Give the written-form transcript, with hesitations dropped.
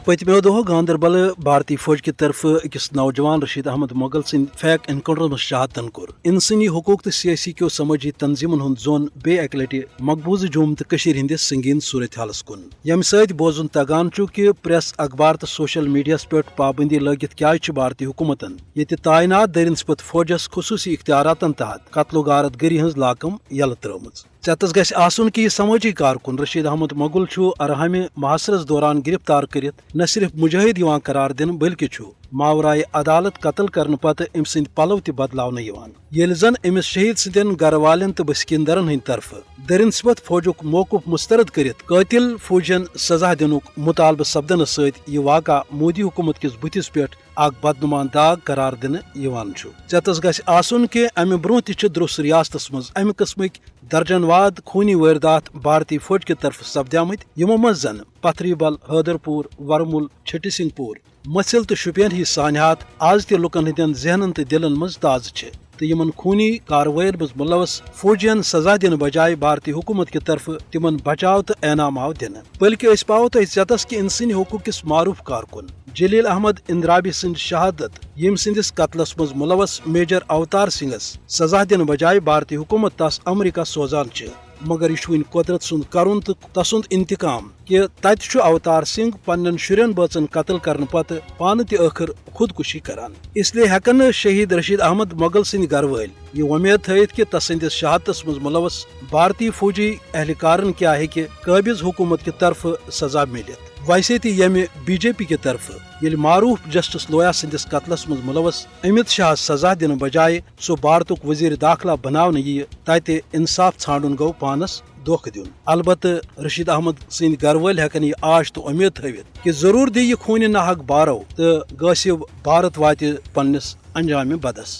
پتمو دہو گاندربل بھارتی فوج کی طرف اکس نوجوان رشید احمد مغل سند فیک انکاؤنٹر مز شہادتن کور انسانی حقوق تو سیاسی کیو سماجی تنظیمن ہند زون بے اکہ لٹہ مقبوضہ جوم تو ہندس سنگین صورت حالس کن یم ست بوزن تگان کہ پریس اخبار تو سوشل میڈیاس پہ پابندی لگت کیا بھارتی حکومتن یہ تعینات درنسپت فوجس خصوصی اختیاراتن تحت قتل و غارت گری ہز لاکم یل ترمز ژتس گژھِ آسن کہ یہ سماجی کارکن رشید احمد مغل ارحم محاصرس دوران گرفتار کرت نہ صرف مجاہد یوان قرار دن بلکہ ماورائے عدالت قتل کرنے پتہ ام سند پلو تہ بدلاونہ یوان ییٚلہِ زن امس شہید سندین گھر والین تو بسکیندرن ہند طرف درنسبت فوجک موقف مسترد کرت قاتل فوجین سزا دنک مطالبہ سپدنہ ست یہ واقعہ مودی حکومت کس بتس پہ اخ بدنمان داغ قرار دنہ یوان ژتس گژھِ آسن کہ امہ برونٛہہ تہ چھ درس ریاستس مز امہ قسمک درجن واد خونی واردات بھارتی فوج کی طرف سپدیمت یمو مز زن پتھری بل حیدر پور ورمل چھٹی سنگھ پور مسل تو شپین ہی سانحات آز تہ لکن ہندین ذہنن تو دلن مز تازہ چھ تو یمن خونی کاروائین مز ملوث فوجین سزا دن بجائے بھارتی حکومت کی طرف تمن بچاؤ تو انعام آو دن بلکہ اس پاو تہ ژتس کہ انسانی حقوق کس معروف کارکن جلیل احمد اندرابی سند شہادت یم سندس قتلس مز ملوث میجر اوتار سنگھس سزا دن بجائے بھارتی حکومت تس امریکہ سوزان چھ مگر یہ وین قدرت سند کرن تو تسند انتقام کہ تت اوتار سنگھ پنن شرین بچن قتل کرنے پتہ پانہ تہ آخر خودکشی کران اس لیے ہیکن شہید رشید احمد مغل سند گھر ول یہ امید تھیت کہ تسندس شہادتس مز ملوث بھارتی فوجی اہلکارن کیا ہیکہ قابض حکومت کی طرف سزا ملت ویسے تہ یمہ بی جے پی کی طرف یل معروف جسٹس لویا سندس قتلس مز ملوث امت شاہ سزا دن بجائے سو بھارتک وزیر داخلہ بناونہ یہ تتہ انصاف ژھانڈن گو پانس دھوکہ دن البتہ رشید احمد سند گھر ول ہیکن یہ آش تو امید تھوت کہ ضرور دی یہ خون ناحق بارو تو غاصب بھارت واتہ پنس انجام بدس